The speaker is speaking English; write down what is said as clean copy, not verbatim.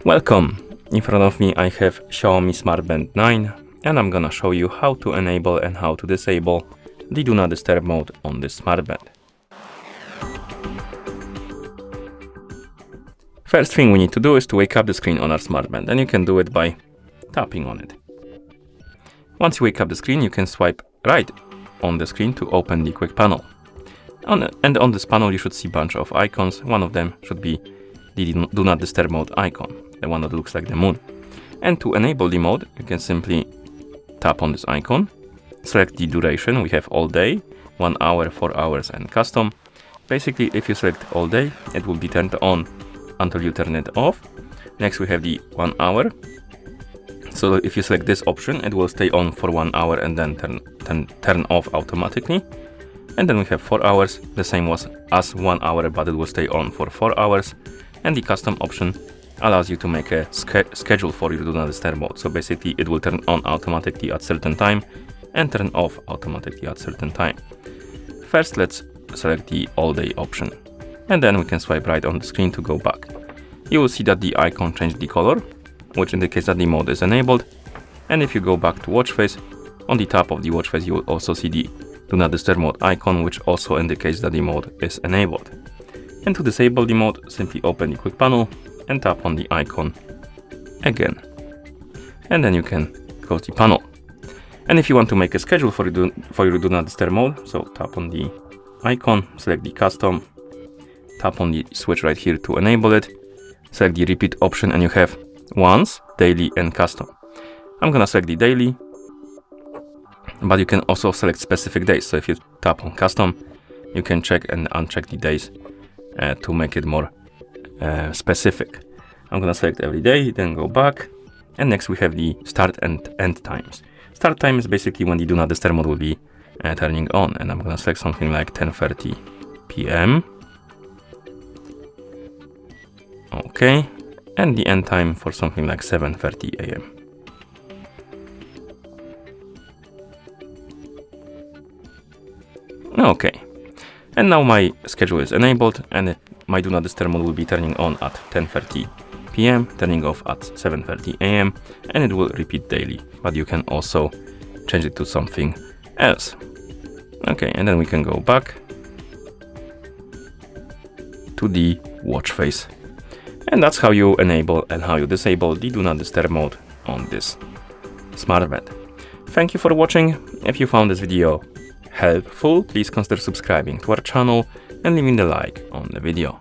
Welcome! In front of me I have Xiaomi Smart Band 9 and I'm gonna show you how to enable and how to disable the Do Not Disturb mode on this smart band. First thing we need to do is to wake up the screen on our smart band, and you can do it by tapping on it. Once you wake up the screen, you can swipe right on the screen to open the quick panel. And on this panel you should see a bunch of icons. One of them should be the Do Not Disturb mode icon, the one that looks like the moon. And to enable the mode, you can simply tap on this icon, select the duration. We have all day, 1 hour, 4 hours and custom. Basically, if you select all day, it will be turned on until you turn it off. Next we have the 1 hour. So if you select this option, it will stay on for 1 hour and then turn off automatically. And then we have 4 hours, the same as 1 hour, but it will stay on for 4 hours. And the custom option allows you to make a schedule for your Do Not Disturb mode. So basically it will turn on automatically at certain time and turn off automatically at certain time. First, let's select the all day option. And then we can swipe right on the screen to go back. You will see that the icon changed the color, which indicates that the mode is enabled. And if you go back to watch face, on the top of the watch face you will also see the Do Not Disturb mode icon, which also indicates that the mode is enabled. And to disable the mode, simply open the quick panel and tap on the icon again. And then you can close the panel. And if you want to make a schedule for your Do Not Disturb mode, so tap on the icon, select the custom, tap on the switch right here to enable it, select the repeat option, and you have once, daily and custom. I'm gonna select the daily, but you can also select specific days. So if you tap on custom, you can check and uncheck the days to make it more specific. I'm gonna select every day, then go back, and next we have the start and end times. Start time is basically when the Do Not Disturb mode will be turning on, and I'm gonna select something like 10:30 p.m. Okay, and the end time for something like 7:30 a.m. Okay, and now my schedule is enabled, and my Do Not Disturb mode will be turning on at 10:30 p.m, turning off at 7:30 a.m, and it will repeat daily, but you can also change it to something else. Okay, and then we can go back to the watch face. And that's how you enable and how you disable the Do Not Disturb mode on this smart band. Thank you for watching. If you found this video helpful, please consider subscribing to our channel and leaving the like on the video.